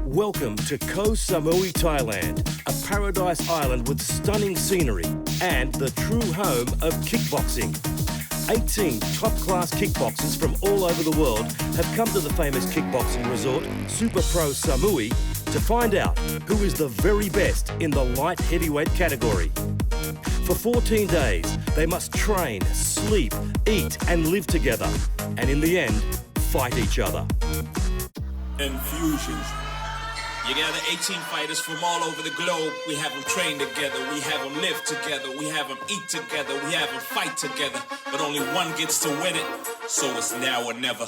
Welcome to Koh Samui, Thailand, a paradise island with stunning scenery and the true home of kickboxing. 18 top-class kickboxers from all over the world have come to the famous kickboxing resort, Super Pro Samui, to find out who is the very best in the light heavyweight category. For 14 days, they must train, sleep, eat and live together, and in the end, fight each other. Enfusion. You gather 18 fighters from all over the globe. We have them train together, we have them live together, we have them eat together, we have them fight together. But only one gets to win it, so it's now or never.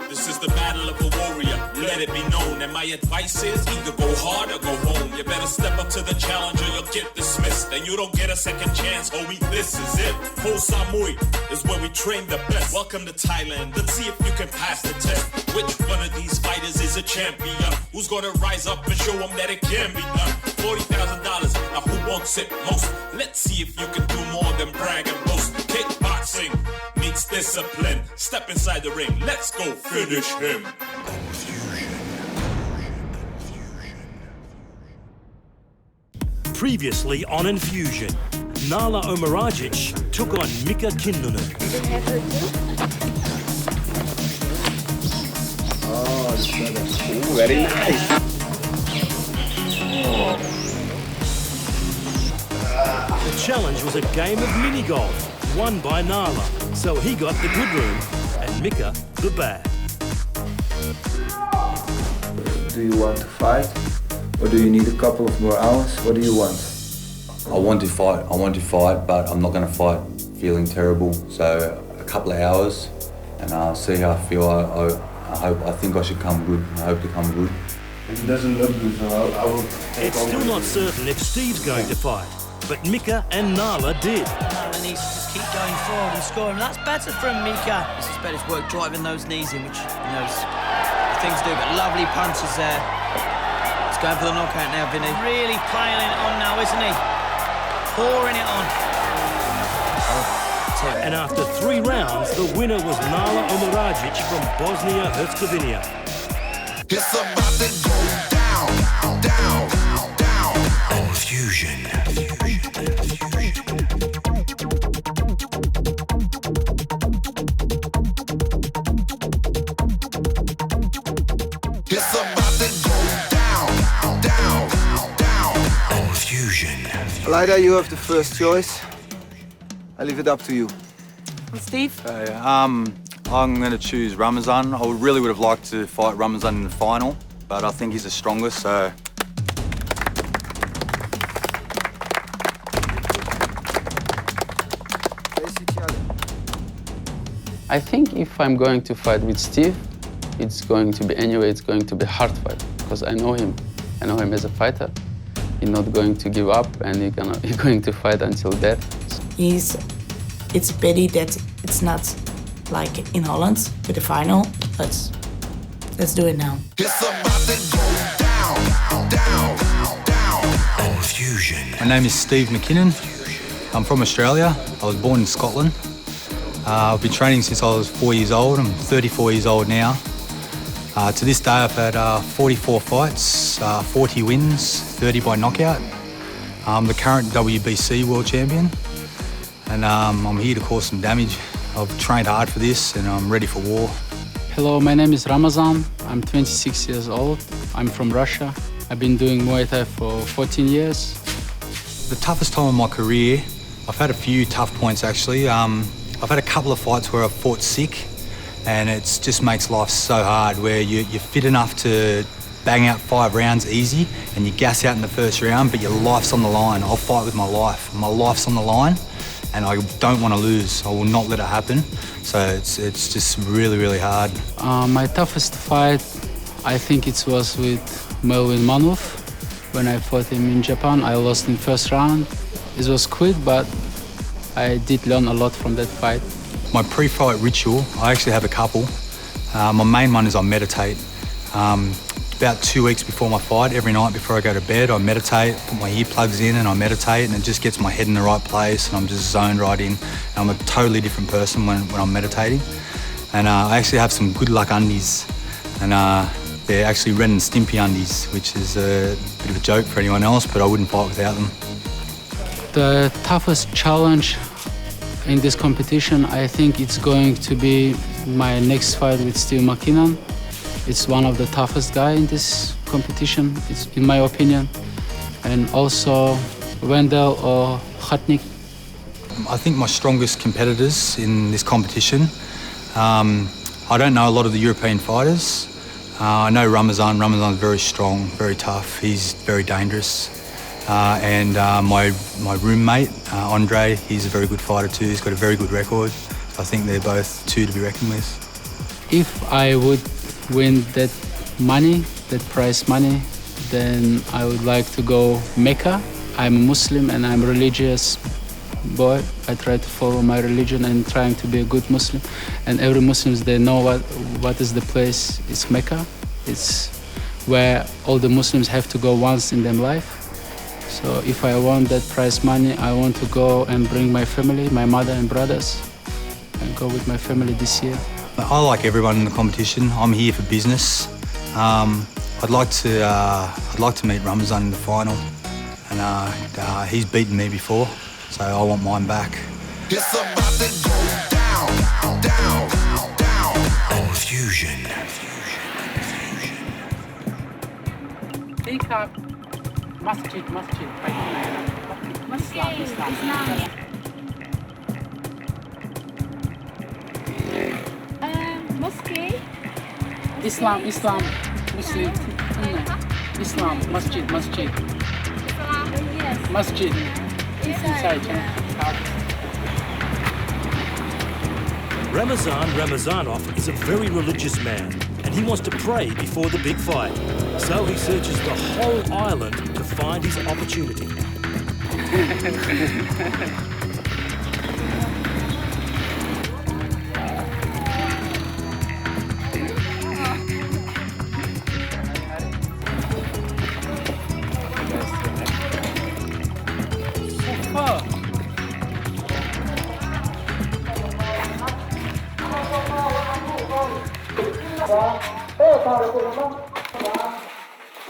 This is the battle of a warrior, let it be known. And my advice is either go hard or go home. You better step up to the challenge or you'll get dismissed. And you don't get a second chance, homie, this is it. Koh Samui is where we train the best. Welcome to Thailand, let's see if you can pass the test. Which one of these fighters is a champion? Who's gonna rise up and show them that it can be done? $40,000, now who wants it most? Let's see if you can do more than brag and boast. Kickboxing meets discipline. Step inside the ring, let's go finish him. Previously on Enfusion, Nala Omaragic took on Mika Kinnunen. Oh, very nice. The challenge was a game of mini-golf, won by Nala, so he got the good room and Mika the bad. Do you want to fight? Or do you need a couple of more hours? What do you want? I want to fight, but I'm not going to fight feeling terrible. So a couple of hours and I'll see how I feel. I think I should come good. I hope to come good. It doesn't look good, so I will take It's still not certain if Steve's going to fight, but Mika and Nala did. Nala needs to just keep going forward and scoring. That's better from Mika. I suspect it's work driving those knees in, which he knows the things to do, but lovely punches there. He's going for the knockout now, Vinny. Really piling it on now, isn't he? Pouring it on. And after 3 rounds, the winner was Nala Omaragic from Bosnia-Herzegovina. It's about to go down, down, down. Enfusion. It's about to go down, down, down. Enfusion. Lyda, you have the first choice. I leave it up to you. Steve? I'm going to choose Ramazan. I really would have liked to fight Ramazan in the final, but I think he's the strongest, so... I think if I'm going to fight with Steve, it's going to be a hard fight, because I know him. I know him as a fighter. He's not going to give up, and he's going to fight until death. It's pity that it's not like in Holland with the final. Let's do it now. It's about to go down, down, down. Enfusion. My name is Steve McKinnon. I'm from Australia. I was born in Scotland. I've been training since I was 4 years old. I'm 34 years old now. To this day, I've had 44 fights, 40 wins, 30 by knockout. I'm the current WBC world champion, and I'm here to cause some damage. I've trained hard for this, and I'm ready for war. Hello, my name is Ramazan. I'm 26 years old. I'm from Russia. I've been doing Muay Thai for 14 years. The toughest time of my career, I've had a few tough points actually. I've had a couple of fights where I've fought sick, and it just makes life so hard, where you're fit enough to bang out 5 rounds easy and you gas out in the first round, but your life's on the line. I'll fight with my life. My life's on the line, and I don't want to lose. I will not let it happen. So it's just really, really hard. My toughest fight, I think it was with Melvin Manov. When I fought him in Japan, I lost in first round. It was quick, but I did learn a lot from that fight. My pre-fight ritual, I actually have a couple. My main one is I meditate. About 2 weeks before my fight, every night before I go to bed, I meditate, put my earplugs in and I meditate, and it just gets my head in the right place, and I'm just zoned right in. And I'm a totally different person when I'm meditating. And I actually have some good luck undies. And They're actually Ren and Stimpy undies, which is a bit of a joke for anyone else, but I wouldn't fight without them. The toughest challenge in this competition, I think it's going to be my next fight with Steve McKinnon. It's one of the toughest guy in this competition, it's in my opinion. And also Wendell or Khatnik. I think my strongest competitors in this competition, I don't know a lot of the European fighters. I know Ramazan. Ramazan's very strong, very tough. He's very dangerous. And my roommate, Andre, he's a very good fighter too. He's got a very good record. I think they're both two to be reckoned with. If I would win that money, that prize money, then I would like to go Mecca. I'm a Muslim and I'm a religious boy. I try to follow my religion and trying to be a good Muslim. And every Muslims, they know what is the place. It's Mecca. It's where all the Muslims have to go once in their life. So if I want that prize money, I want to go and bring my family, my mother and brothers, and go with my family this year. I like everyone in the competition. I'm here for business. I'd like to meet Ramazan in the final, and he's beaten me before, so I want mine back. It's about to go down, down, down. Enfusion. Think up. Masjid. Mosque? Islam, Muslim. Islam, masjid. Yes. Masjid. Inside. Ramazan Ramazanov is a very religious man and he wants to pray before the big fight. So he searches the whole island to find his opportunity.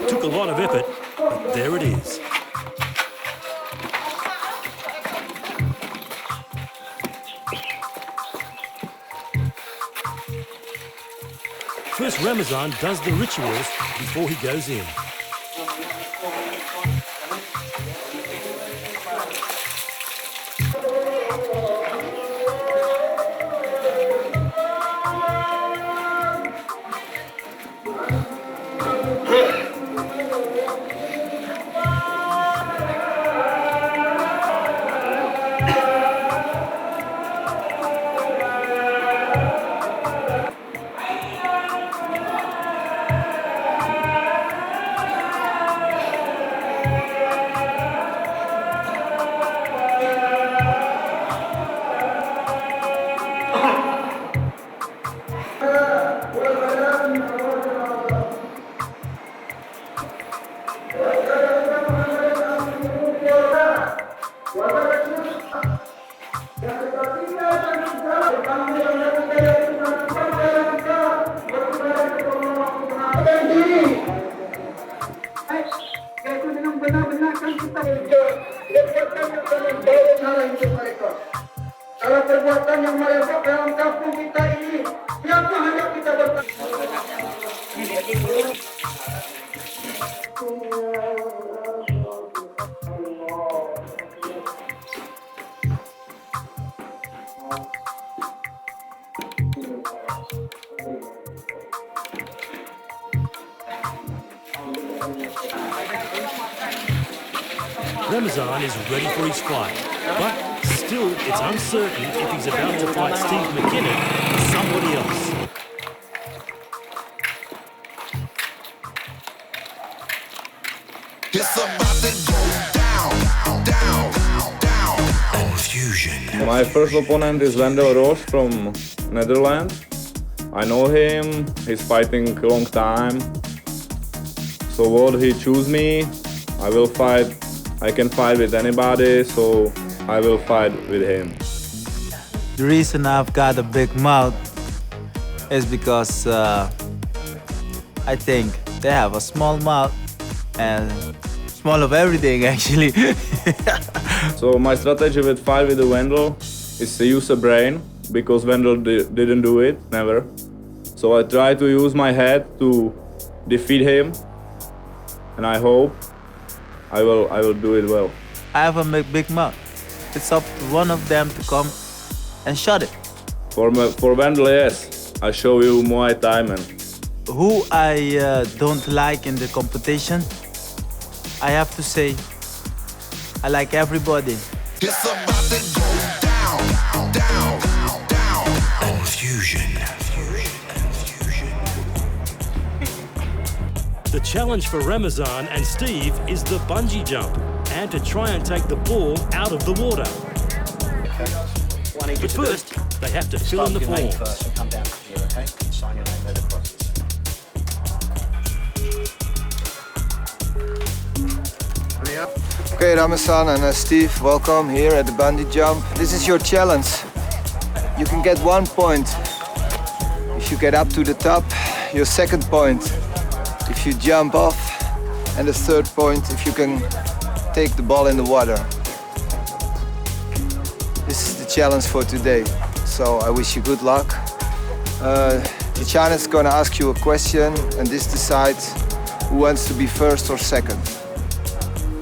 Took a lot of effort, but there it is. First, Ramazan does the rituals before he goes in. Ramazan is ready for his fight, but still it's uncertain if he's about to fight Steve McKinnon or somebody else. It's about to go down, down, down. Enfusion. My first opponent is Wendell Roche from Netherlands. I know him, he's fighting a long time. So would he choose me, I will fight. I can fight with anybody, so I will fight with him. The reason I've got a big mouth is because I think they have a small mouth and small of everything actually. So my strategy with fight with the Wendell is to use a brain, because Wendell didn't do it, never. So I try to use my head to defeat him, and I hope I will do it well. I have a big mouth. It's up to one of them to come and shut it. For Wendell, yes, I show you Muay Thai, man. Who I don't like in the competition, I have to say, I like everybody. It's about to go down, down, down. Enfusion. The challenge for Ramazan and Steve is the bungee jump and to try and take the ball out of the water. But first, they have to fill in the forms. Come down here, okay? Sign your name right across. Okay, Ramazan and Steve, welcome here at the bungee jump. This is your challenge. You can get 1 point if you get up to the top, your second point if you jump off, and the third point if you can take the ball in the water. This is the challenge for today, so I wish you good luck. Tichana is gonna ask you a question, and this decides who wants to be first or second.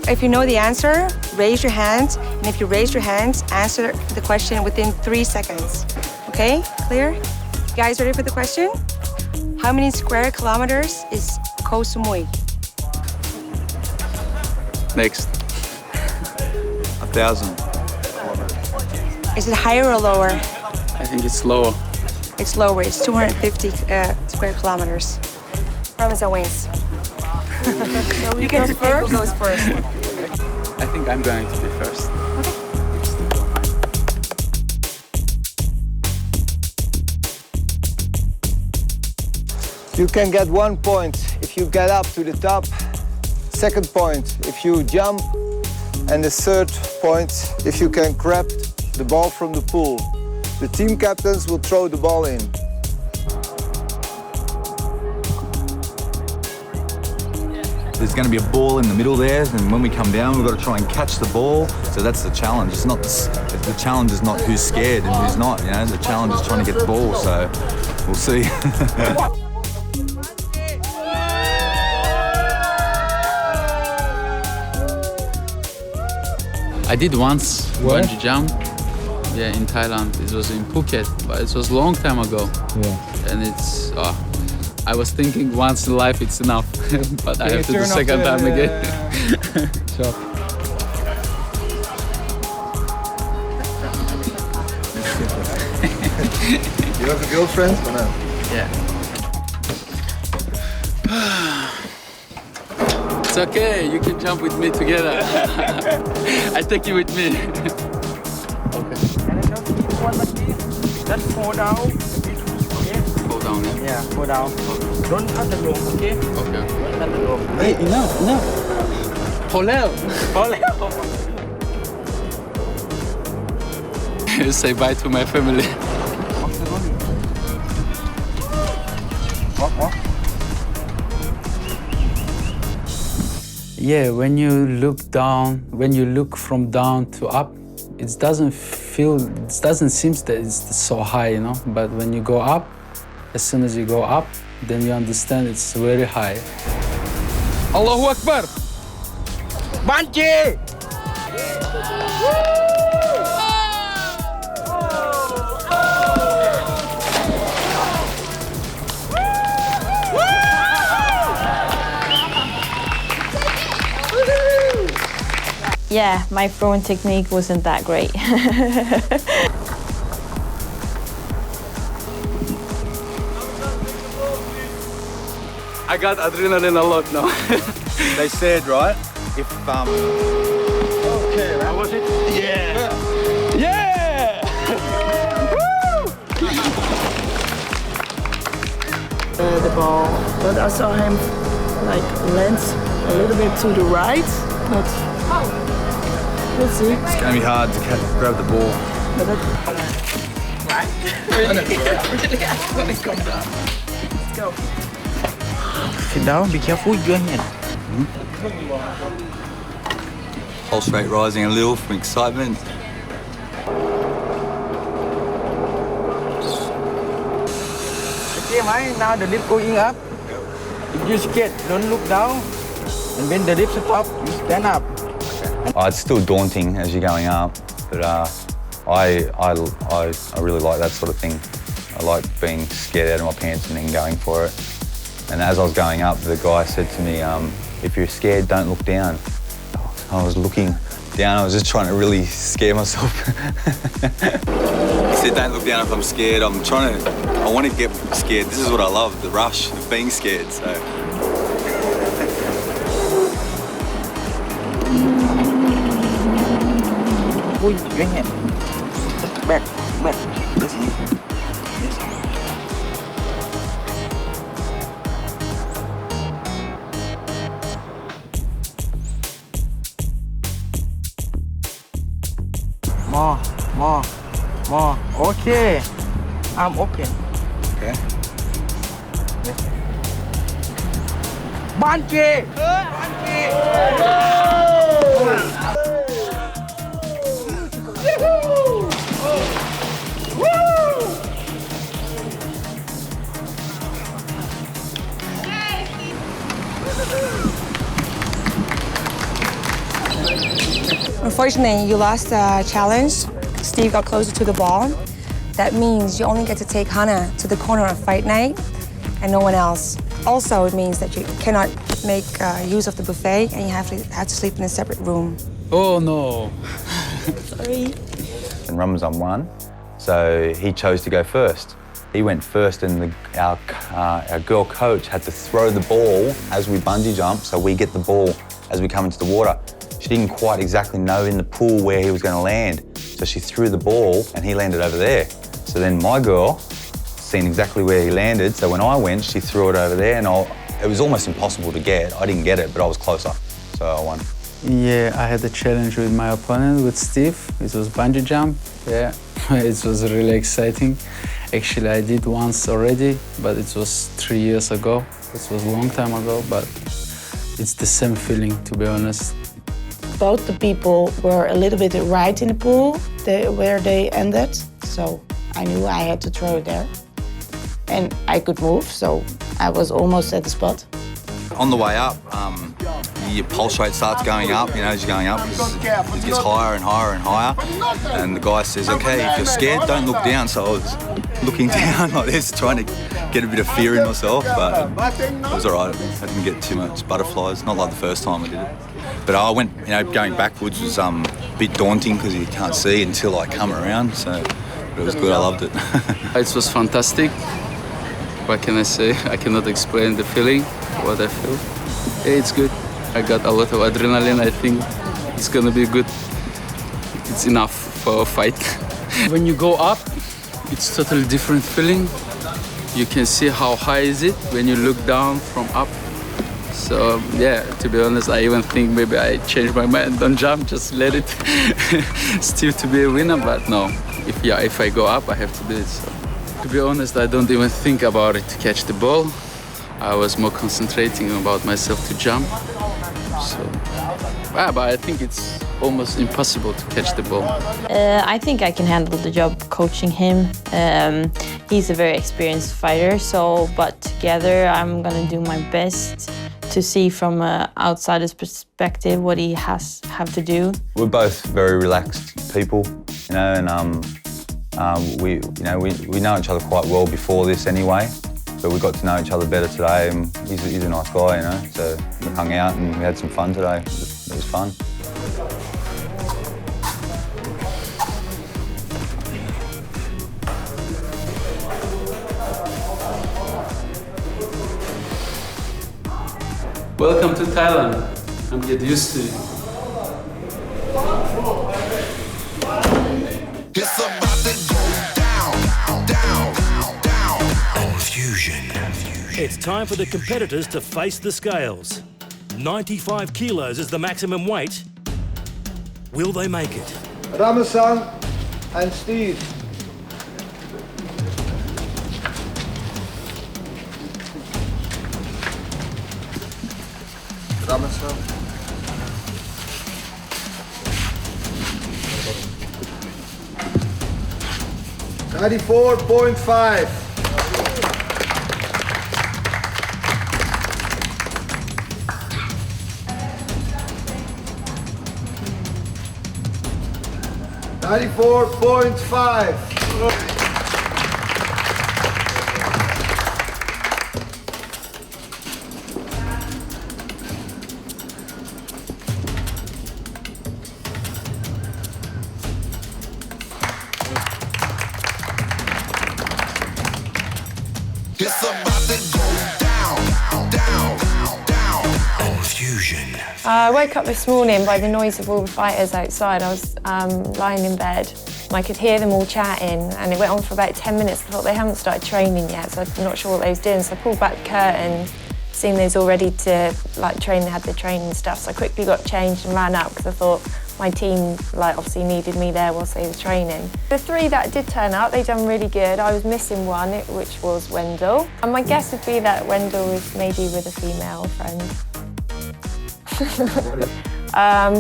If you know the answer, raise your hand, and if you raise your hand, answer the question within 3 seconds. Okay, clear? You guys ready for the question? How many square kilometers is Koh Samui? Next. 1,000. Is it higher or lower? I think it's lower. It's lower, it's 250 square kilometers. Ramazan wins. You can first? Who goes first? I think I'm going to be first. You can get 1 point if you get up to the top, second point if you jump, and the third point if you can grab the ball from the pool. The team captains will throw the ball in. There's going to be a ball in the middle there, and when we come down, we've got to try and catch the ball. So that's the challenge. It's not the challenge is not who's scared and who's not. You know, the challenge is trying to get the ball. So we'll see. I did once bungee jump. Yeah, in Thailand. It was in Phuket, but it was a long time ago. Yeah. And it's, I was thinking once in life it's enough, but I have to do second time again. Sure. You have a girlfriend or no? Yeah. It's okay, you can jump with me together. I take you with me. Then fall down. Okay? Fall down, yeah? Yeah, fall down. Don't touch the rope, okay? Okay. Don't touch the rope. Hey, enough. Fall out. Fall out. Say bye to my family. What? Yeah, when you look down, when you look from down to up, it doesn't seem that it's so high, you know? But when you go up, as soon as you go up, then you understand it's very high. Allahu Akbar! Bungee! Yeah, my throwing technique wasn't that great. I got adrenaline a lot now. They said, right, if Okay, how was it? Yeah! Yeah! The ball, but I saw him like land a little bit to the right, but we'll see. it's going to be hard to grab the ball. But Right? really, really, I want to come down. Let's go. Sit down, be careful with your hand. Pulse rate rising a little from excitement. Okay, mate, now the lift going up. If you're scared, don't look down. And when the lift stops, you stand up. It's still daunting as you're going up, but I really like that sort of thing. I like being scared out of my pants and then going for it. And as I was going up, the guy said to me, if you're scared, don't look down. I was looking down, I was just trying to really scare myself. He said, don't look down if I'm scared. I want to get scared. This is what I love, the rush of being scared, so. Pull your hand. Back. This. More. Okay. I'm open. Okay. Bungee! Unfortunately, you lost the challenge. Steve got closer to the ball. That means you only get to take Hannah to the corner on fight night and no one else. Also, it means that you cannot make use of the buffet and you have to sleep in a separate room. Oh, no. Sorry. And Ramazan won, so he chose to go first. He went first and our girl coach had to throw the ball as we bungee jump, so we get the ball as we come into the water. She didn't quite exactly know in the pool where he was going to land, so she threw the ball and he landed over there. So then my girl seen exactly where he landed, so when I went, she threw it over there and it was almost impossible to get. I didn't get it, but I was closer, so I won. Yeah, I had a challenge with my opponent, with Steve. It was bungee jump. Yeah, it was really exciting. Actually, I did once already, but it was 3 years ago. It was a long time ago, but it's the same feeling, to be honest. Both the people were a little bit right in the pool where they ended, so I knew I had to throw it there. And I could move, so I was almost at the spot. On the way up, your pulse rate starts going up, as you're going up, it gets higher and higher and higher. And the guy says, okay, if you're scared, don't look down. So I was looking down like this, trying to get a bit of fear in myself, but it was all right. I didn't get too much butterflies, not like the first time I did it. But I went, going backwards was a bit daunting because you can't see until I come around, but it was good, I loved it. It was fantastic. What can I say? I cannot explain the feeling, what I feel. Yeah, it's good. I got a lot of adrenaline. I think it's gonna be good. It's enough for a fight. When you go up, it's totally different feeling. You can see how high is it when you look down from up. So yeah, to be honest, I even think maybe I changed my mind. Don't jump, just let it. Steve to be a winner, but no. If I go up, I have to do it. So. To be honest, I don't even think about it to catch the ball. I was more concentrating about myself to jump. So, but I think it's almost impossible to catch the ball. I think I can handle the job coaching him. He's a very experienced fighter, but together I'm gonna do my best to see from an outsider's perspective what he have to do. We're both very relaxed people, and we know each other quite well before this anyway. But we got to know each other better today, and he's a nice guy, So we hung out and we had some fun today. It was fun. Welcome to Thailand. I'm getting used to it. It's about to go down. Enfusion. It's time for the competitors to face the scales. 95 kilos is the maximum weight. Will they make it? Ramazan and Steve. Amazon. $94.5. $94.5. It's about to go down, down, down. Enfusion. I woke up this morning by the noise of all the fighters outside. I was lying in bed and I could hear them all chatting, and it went on for about 10 minutes. I thought they haven't started training yet, so I'm not sure what they was doing. So I pulled back the curtain, seeing they was all ready to train. They had the training and stuff. So I quickly got changed and ran up because I thought my team obviously needed me there whilst they was training. The three that did turn up, they done really good. I was missing one, which was Wendell. And my guess would be that Wendell was maybe with a female friend.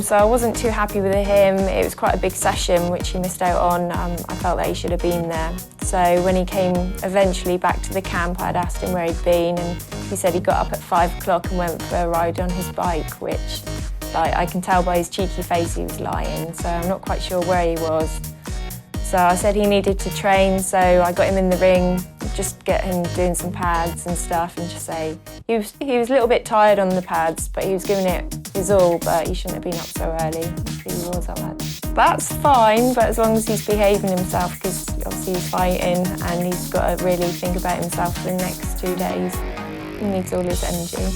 So I wasn't too happy with him. It was quite a big session, which he missed out on. I felt that he should have been there. So when he came eventually back to the camp, I'd asked him where he'd been, and he said he got up at 5 o'clock and went for a ride on his bike, which I can tell by his cheeky face he was lying, so I'm not quite sure where he was. So I said he needed to train, so I got him in the ring, just get him doing some pads and stuff, and just say he was a little bit tired on the pads, but he was giving it his all, but he shouldn't have been up so early. He was on that. That's fine, but as long as he's behaving himself, because obviously he's fighting and he's got to really think about himself for the next 2 days. He needs all his energy.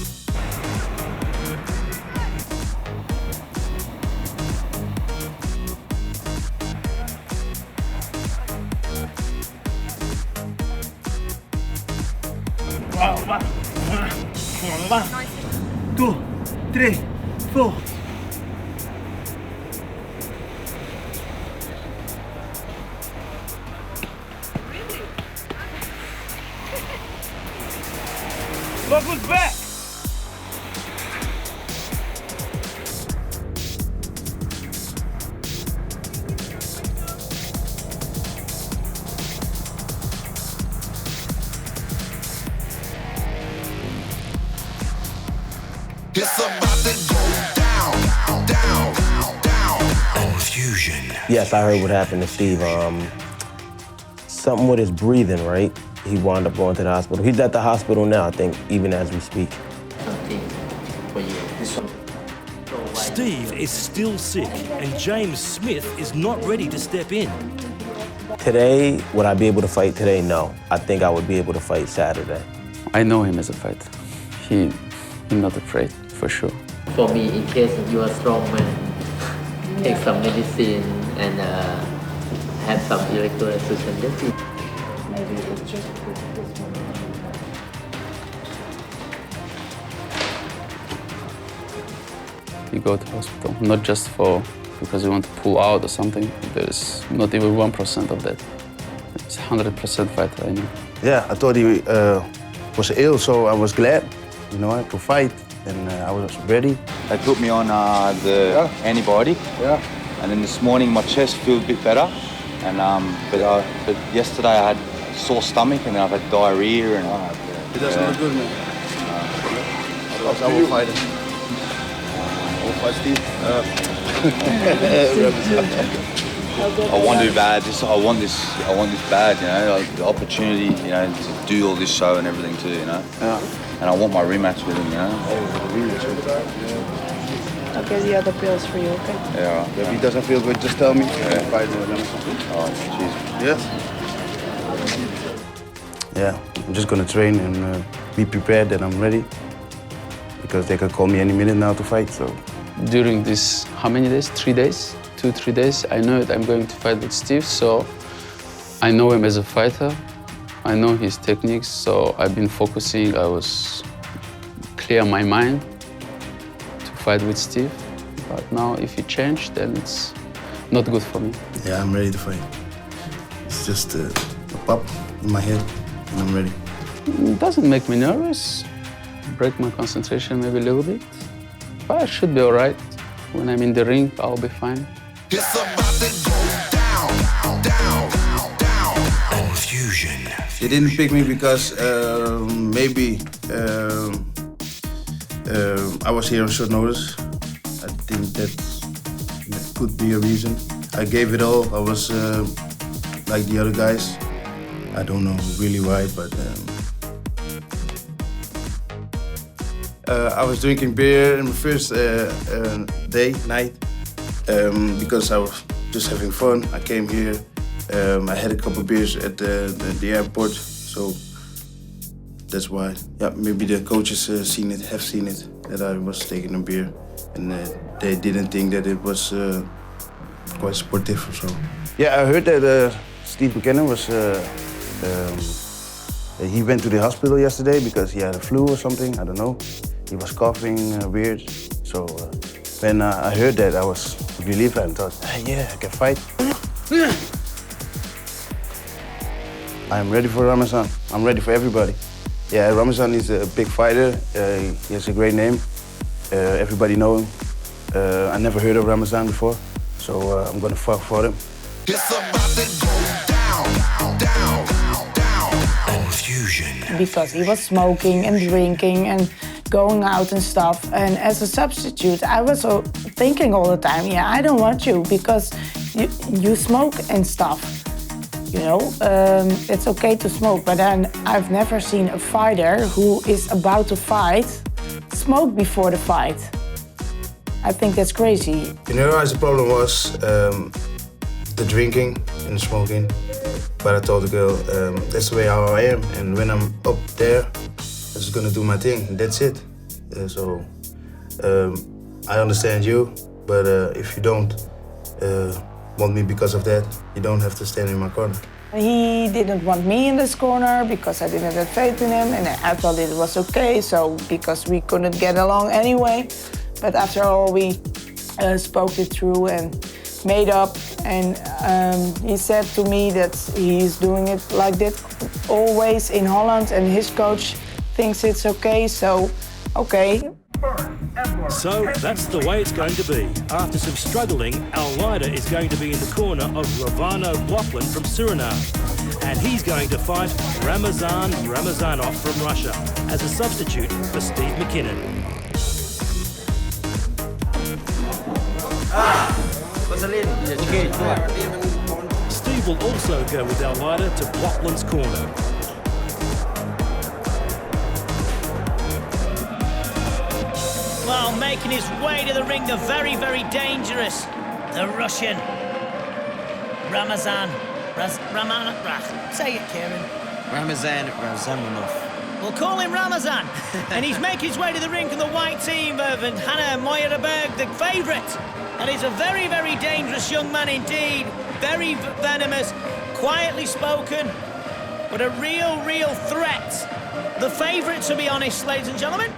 One, 2, 3, 4. Look who's back! It's about to go down, down, down. Enfusion. Yes, I heard what happened to Steve. Something with his breathing, right? He wound up going to the hospital. He's at the hospital now, I think, even as we speak. Steve is still sick, and James Smith is not ready to step in. Today, would I be able to fight today? No. I think I would be able to fight Saturday. I know him as a fighter. He's not afraid, for sure. For me, in case you are strong man, take some medicine and have some irregular exercise. Maybe it's just this one. You go to hospital, not just because you want to pull out or something. There's not even 1% of that. It's 100% fighter, I know. Yeah, I thought he was ill, so I was glad, to fight, and I was ready. They put me on the antibiotic, and then this morning my chest feels a bit better, and but yesterday I had a sore stomach, and then I've had diarrhea, and It doesn't look good, man. I will fight it. I will fight Steve. I want to do bad. I want this bad. The opportunity, to do all this show and everything too. And I want my rematch with him. I'll get the other pills for you, okay? Yeah. If he doesn't feel good, just tell me. Fight with him. Oh, jeez. Yes. Yeah, I'm just gonna train and be prepared that I'm ready, because they could call me any minute now to fight. So During this, how many days? 3 days? 2-3 days, I know that I'm going to fight with Steve, so I know him as a fighter. I know his techniques, so I've been focusing. I was clear my mind to fight with Steve. But now, if he changed, then it's not good for me. yeah, I'm ready to fight. It's just a pop in my head, and I'm ready. It doesn't make me nervous. Break my concentration maybe a little bit. fight should be all right. When I'm in the ring, I'll be fine. It's about to go down, down, down. Enfusion. They didn't pick me because maybe I was here on short notice. I think that could be a reason. I gave it all. I was like the other guys. I don't know really why, but I was drinking beer in my first night, because I was just having fun. I came here. I had a couple beers at the airport, so that's why. Yeah, maybe the coaches have seen it, that I was taking a beer, and they didn't think that it was quite sportive or so. Yeah, I heard that Steve McKinnon was. He went to the hospital yesterday because he had a flu or something. I don't know. He was coughing weird. So when I heard that, I was relieved and thought, yeah, I can fight. I'm ready for Ramazan. I'm ready for everybody. Yeah, Ramazan is a big fighter. He has a great name. Everybody knows him. I never heard of Ramazan before, so I'm gonna fight for him. It's about to go down, down, down. Enfusion. Because he was smoking and drinking and going out and stuff. And as a substitute, I was thinking all the time, yeah, I don't want you because you smoke and stuff. You know, it's okay to smoke, but then I've never seen a fighter who is about to fight smoke before the fight. I think that's crazy. In her eyes, the problem was the drinking and the smoking. But I told the girl, that's the way how I am, and when I'm up there, I'm just gonna do my thing, and that's it. So I understand you, but if you don't want me because of that, you don't have to stand in my corner. He didn't want me in this corner because I didn't have faith in him, and I thought it was okay, so because we couldn't get along anyway. But after all, we spoke it through and made up, and he said to me that he's doing it like that always in Holland, and his coach thinks it's okay, so okay. So that's the way it's going to be. After some struggling, Almeida is going to be in the corner of Ravano Blokland from Suriname. And he's going to fight Ramazan Ramazanov from Russia as a substitute for Steve McKinnon. Steve will also go with Almeida to Blokland's corner. Well, making his way to the ring, the very, very dangerous, the Russian, Ramazan. Say it, Kieran. Ramazan Ramazanov. We'll call him Ramazan. And he's making his way to the ring from the white team of Hanna Meuerberg, the favourite. And he's a very, very dangerous young man indeed. Very venomous, quietly spoken, but a real, real threat. The favourite, to be honest, ladies and gentlemen.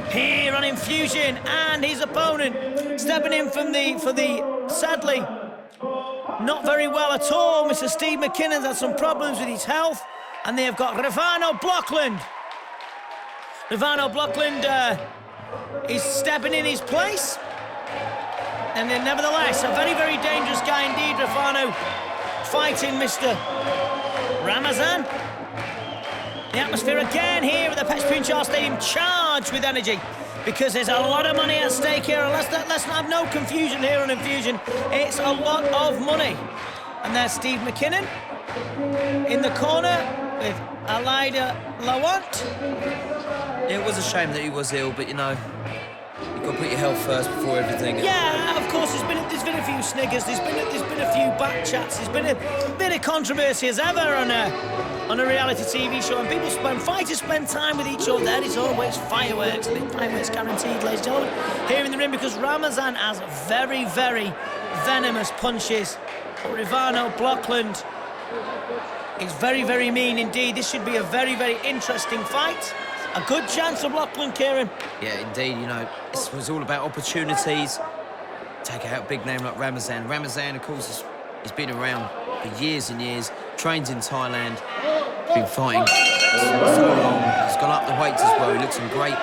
Here on Enfusion, and his opponent stepping in for the sadly not very well at all. Mr. Steve McKinnon's had some problems with his health, and they have got Ravano Blokland. Ravano Blokland is stepping in his place, and then nevertheless a very, very dangerous guy indeed. Ravano fighting Mr. Ramazan. The atmosphere again here at the Petr Stadium charged with energy because there's a lot of money at stake here. And let's not have no confusion here on Enfusion. It's a lot of money. And there's Steve McKinnon in the corner with Almeida Lawant. It was a shame that he was ill, but you know, you've got to put your health first before everything. Yeah, of course, there's been a few sniggers, there's been a few back chats, there's been a bit of controversy as ever on a reality TV show, and when fighters spend time with each other, there is always fireworks, and fireworks guaranteed, ladies and gentlemen, here in the ring, because Ramazan has very, very venomous punches. Ravano Blokland is very, very mean indeed. This should be a very, very interesting fight. A good chance for Blokland, Kieran. Yeah, indeed, you know, this was all about opportunities. Take out a big name like Ramazan. Ramazan, of course, he's been around for years and years, trains in Thailand, been fighting so long. He's gone up the weights as well. He looks in great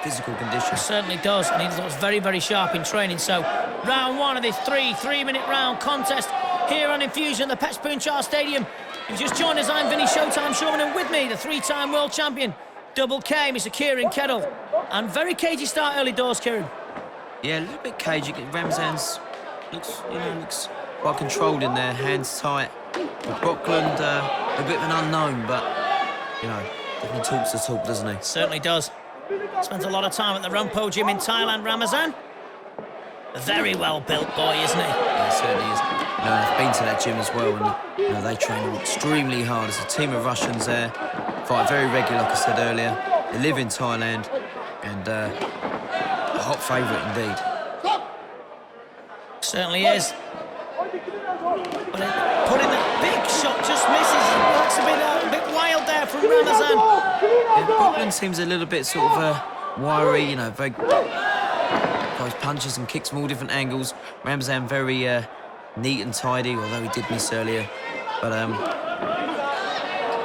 physical condition. Certainly does, and he looks very, very sharp in training. So, round one of this three-minute round contest here on Infusion, the Pet Spoonchar Stadium. If you just joined us, I'm Vinny Showtime Showman, and with me, the three-time world champion, Double K, Mr. Kieran Kettle. And very cagey start early doors, Kieran. Yeah, a little bit cagey. Ramazan's looks quite controlled in there, hands tight. But Brockland, a bit of an unknown, but, definitely talks the talk, doesn't he? Certainly does. Spent a lot of time at the Rumpo gym in Thailand, Ramazan. A very well-built boy, isn't he? Yeah, certainly is. I've been to that gym as well, and they train extremely hard. There's a team of Russians there, fight very regular, like I said earlier. They live in Thailand, and a hot favourite indeed. Certainly is. But putting the big shot just misses. Looks a bit wild there from Ramazan. Yeah, Brockland seems a little bit sort of wiry, very throws punches and kicks from all different angles. Ramazan very neat and tidy, although he did miss earlier. But I'll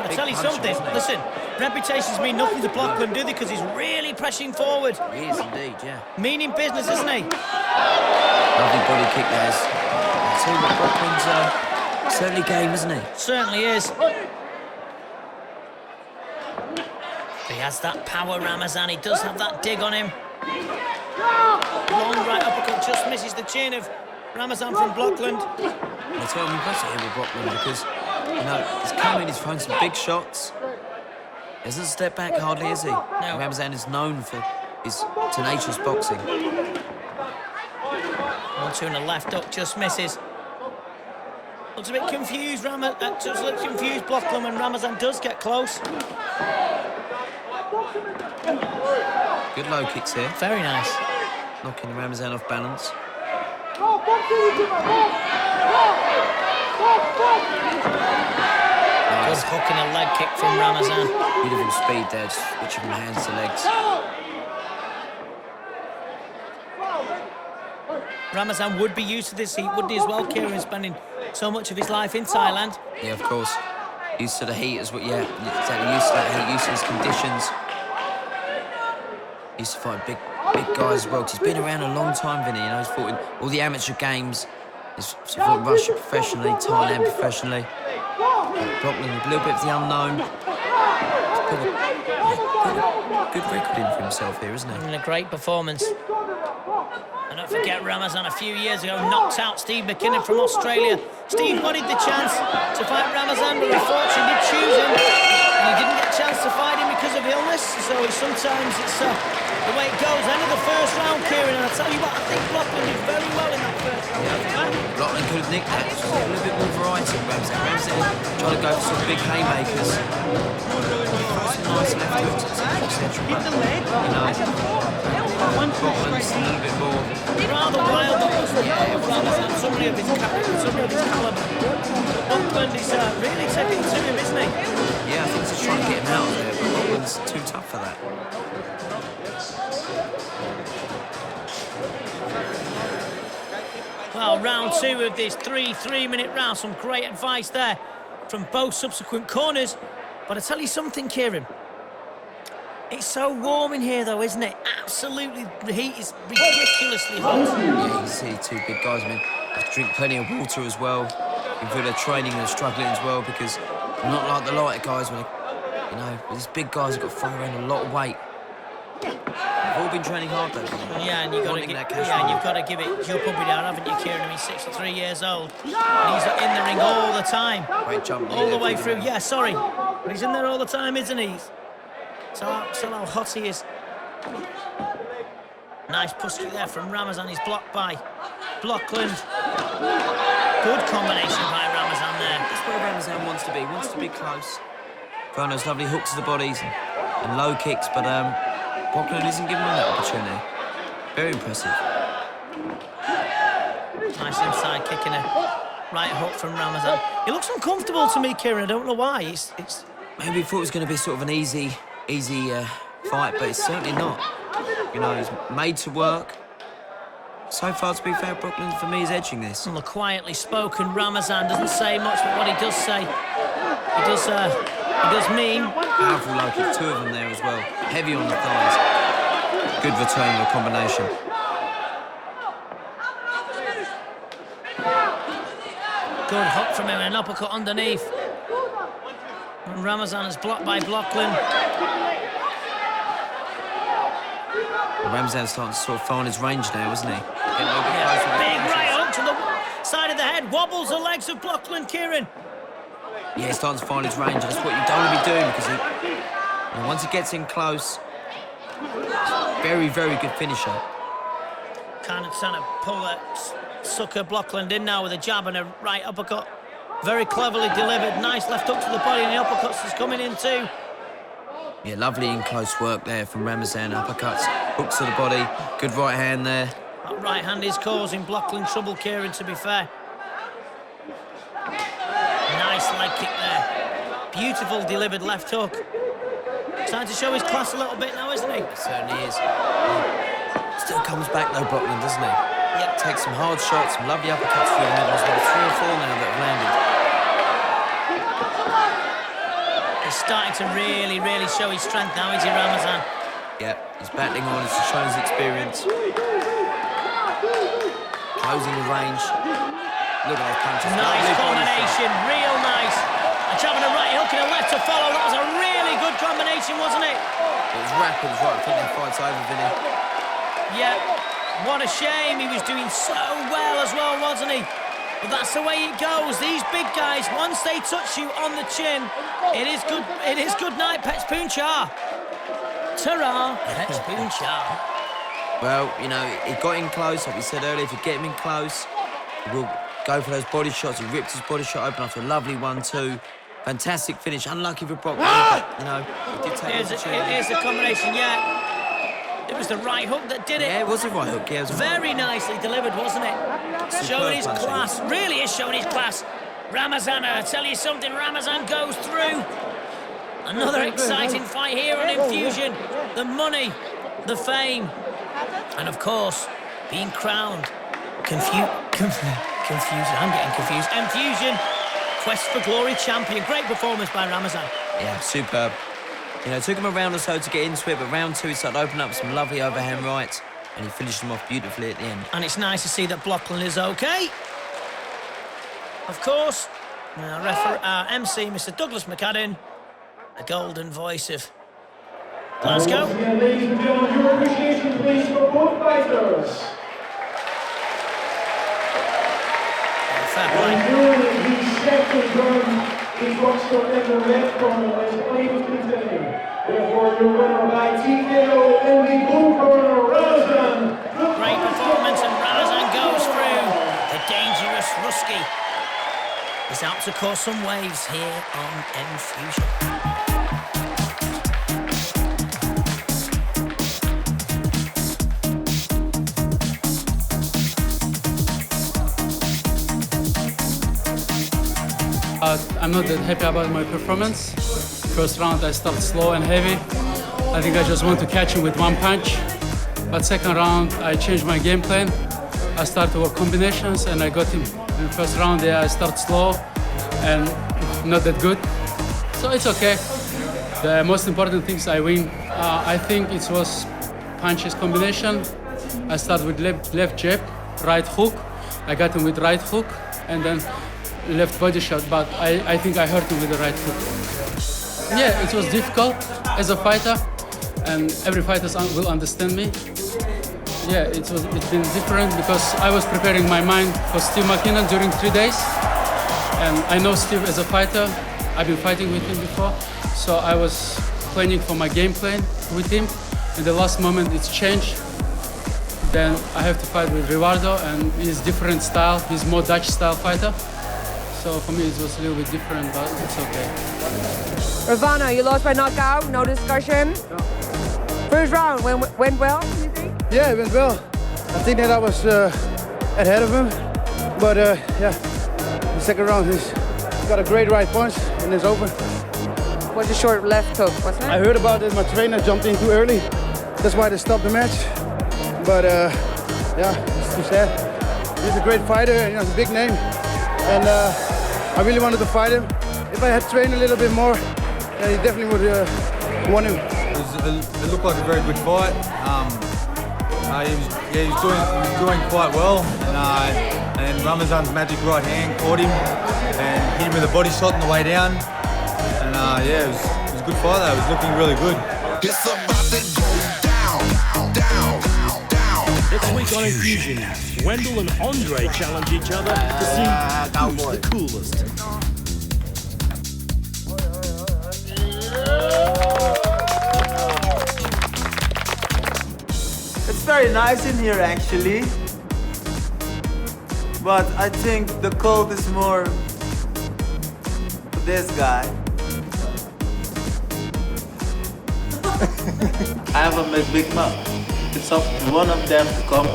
tell you something. Listen, reputations mean nothing to Brockland, do they? Because he's really pressing forward. He is indeed, yeah. Meaning business, isn't he? Lovely body kick there. I tell you what, Brockland's certainly game, isn't he? Certainly is. He has that power, Ramazan. He does have that dig on him. Long right uppercut just misses the chin of Ramazan from Brockland. I tell you, I'm impressed here with Brockland because, he's come in, he's thrown some big shots. He doesn't step back hardly, is he? No. Ramazan is known for his tenacious boxing. 1-2 and a left hook just misses. Looks a bit confused, just looks confused, Brockland, when Ramazan does get close. Good low kicks here. Very nice. Knocking Ramazan off balance. Good hook and a leg kick from Ramazan. Beautiful speed there, just switching from hands to legs. Ramazan would be used to this heat, wouldn't he, as well, Kieran, spending so much of his life in Thailand? Yeah, of course. Used to the heat as well, yeah. Exactly, used to that heat, used to his conditions. Used to fight big guys as well, 'cause he's been around a long time, Vinny. He's fought in all the amateur games. He's fought in Russia professionally, Thailand professionally. Brockland, a little bit of the unknown. He's put a good record in for himself here, isn't he? And a great performance. And don't forget, Ramazan a few years ago knocked out Steve McKinnon from Australia. Steve wanted the chance to fight Ramazan, but unfortunately did choose him. And he didn't get a chance to fight him because of illness, so sometimes it's the way it goes. End of the first round, Kieran, and I'll tell you what, I think Brockland did very well in that first round. Brockland could have nicked that, just a little bit more variety in Ramazan. Ramazan trying to go for some big haymakers. Nice left hooks, etc. But, Brockland's a little bit more... Rather wild, Ramazan, somebody of his calibre. Brockland is really taking it to him, isn't he? Yeah, I think he's trying to get him out of there, but Brockland's too tough for that. Well, round two of this three-minute round. Some great advice there from both subsequent corners. But I tell you something, Kieran. It's so warm in here, though, isn't it? Absolutely, the heat is ridiculously hot. Yeah, you see two big guys. I mean, have to drink plenty of water as well. You feel they're training and struggling as well because they're not like the lighter guys when these big guys have got to throw around a lot of weight. They've all been training hard, though. Yeah, and you've got to give it your puppy down, haven't you, Kieran? I mean, 63 years old. And he's in the ring all the time. Great jump. All the way through. Yeah, sorry. But he's in there all the time, isn't he? So how hot he is. Nice push through there from Ramazan. He's blocked by Brockland. Good combination by Ramazan there. That's where Ramazan wants to be. He wants to be close. Throwing those lovely hooks to the bodies and low kicks, but Brockland isn't giving him that opportunity. Very impressive. Nice inside kick and a right hook from Ramazan. He looks uncomfortable to me, Kieran. I don't know why. It's maybe he thought it was going to be sort of an easy fight, but it's certainly not. He's made to work. So far, to be fair, Brockland, for me, is edging this. Well, the quietly spoken Ramazan doesn't say much, but what he does say, he does mean. Powerful low kick, two of them there as well. Heavy on the thighs. Good return of the combination. Good hook from him and an uppercut underneath. And Ramazan is blocked by Blocklin. Ramazan's starting to sort of find his range now, isn't he? Big right hook to the side of the head, wobbles the legs of Blocklin, Kieran. Yeah, he's starting to find his range. That's what you don't want to be doing because once he gets in close, very, very good finisher. Kind of trying to pull that sucker Blocklin in now with a jab and a right uppercut. Very cleverly delivered. Nice left hook to the body and the uppercuts is coming in too. Yeah, lovely in close work there from Ramazan. Uppercuts, hooks to the body. Good right hand there. That right hand is causing Blocklin trouble, Kieran, to be fair. Nice leg kick there. Beautiful delivered left hook. Starting to show his class a little bit now, isn't he? It certainly is. Still comes back though, Blocklin, doesn't he? Yep. Takes some hard shots, some lovely uppercuts through the middle as well. 3 or 4 now that have landed. He's starting to really, really show his strength now, isn't he, Ramazan? Yep, he's battling on, he's showing his experience. Closing the range. Look at those punches. Nice combination, real nice. A jab and a right hook and a left to follow. That was a really good combination, wasn't it? It was rapid as well. I think that fight's over, Vinny. Yeah, what a shame. He was doing so well as well, wasn't he? But that's the way it goes. These big guys, once they touch you on the chin, it is good night, Pets Poonchar. Ta-ra, Pets Poonchar. Well, you know, he got in close, like we said earlier. If you get him in close, we'll go for those body shots. He ripped his body shot open after a lovely 1-2. Fantastic finish. Unlucky for Brock. You know, he did take here's the combination, yeah. It was the right hook that did it. Yeah, it was the right hook. Yeah, it was very nicely delivered, wasn't it? Showing his class. Really is showing his class. Ramazan, I tell you something, Ramazan goes through. Another exciting fight here on Enfusion. The money, the fame, and of course, being crowned. Confusion. I'm getting confused. Enfusion, Quest for Glory champion. Great performance by Ramazan. Yeah, superb. You know, it took him a round or so to get into it, but round 2 he started opening up some lovely overhand rights, and he finished him off beautifully at the end. And it's nice to see that Blocklin is okay. Of course, our MC, Mr. Douglas McAdden, the golden voice of Glasgow. Ladies and gentlemen, your appreciation, please, for both fighters. Fair play. The second round is boxer in the red corner is able to today. Therefore, your winner by TKO in the blue corner, Ramazan. Great performance, and Ramazan goes through. The dangerous Rusky is out to cause some waves here on Enfusion. I'm not that happy about my performance. First round I started slow and heavy. I think I just want to catch him with one punch. But second round I changed my game plan. I started to work combinations and I got him. In the first round I started slow and not that good. So it's okay. The most important thing is I win. I think it was punches combination. I started with left jab, right hook. I got him with right hook and then left body shot, but I think I hurt him with the right hook. Yeah, it was difficult as a fighter, and every fighter will understand me. Yeah, it's been different because I was preparing my mind for Steve McKinnon during 3 days, and I know Steve as a fighter. I've been fighting with him before, so I was planning for my game plan with him. In the last moment, it's changed. Then I have to fight with Rivardo, and he's different style. He's more Dutch style fighter. So for me, it was a little bit different, but it's okay. Ravana, you lost by knockout, no discussion. First round went well, you think? Yeah, it went well. I think that I was ahead of him, but yeah, the second round he's got a great right punch and it's over. Was a short left hook, wasn't it? I heard about it. My trainer jumped in too early. That's why they stopped the match. But yeah, it's too sad. He's a great fighter and he has a big name. And I really wanted to fight him. If I had trained a little bit more, he definitely would won him. It looked like a very good fight. He was doing quite well, and Ramazan's magic right hand caught him and hit him with a body shot on the way down. And it was a good fight. Though. It was looking really good. It's about to go down, down, down. Next week on Enfusion, Wendell and Andre challenge each other to see who's the coolest. It's very nice in here actually, but I think the cold is more for this guy. I have a big mouth. It's up to one of them to come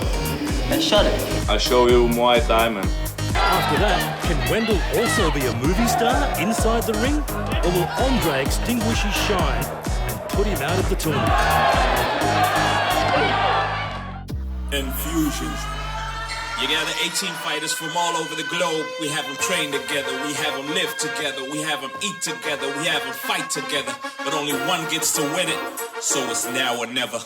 and shut it. I'll show you Muay Thai, man. After that, can Wendell also be a movie star inside the ring? Or will Andre extinguish his shine and put him out of the tournament? Enfusion. You gather 18 fighters from all over the globe. We have them train together, we have them live together, we have them eat together, we have them fight together. But only one gets to win it, so it's now or never.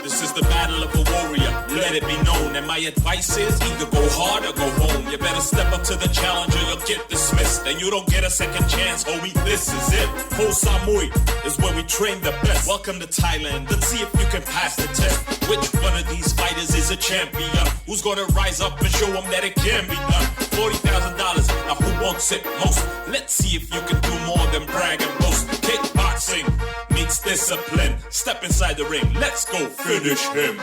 This is the battle of a warrior, let it be known. And my advice is either go hard or go home. You better step up to the challenge or you'll get dismissed. And you don't get a second chance, homie, this is it. Ho Samui is where we train the best. Welcome to Thailand, let's see if you can pass the test. Which one of these fighters is a champion? Who's gonna rise up and show them that it can be done? $40,000, now who wants it most? Let's see if you can do more than brag and boast. Kickboxing meets discipline. Step inside the ring, let's go finish him.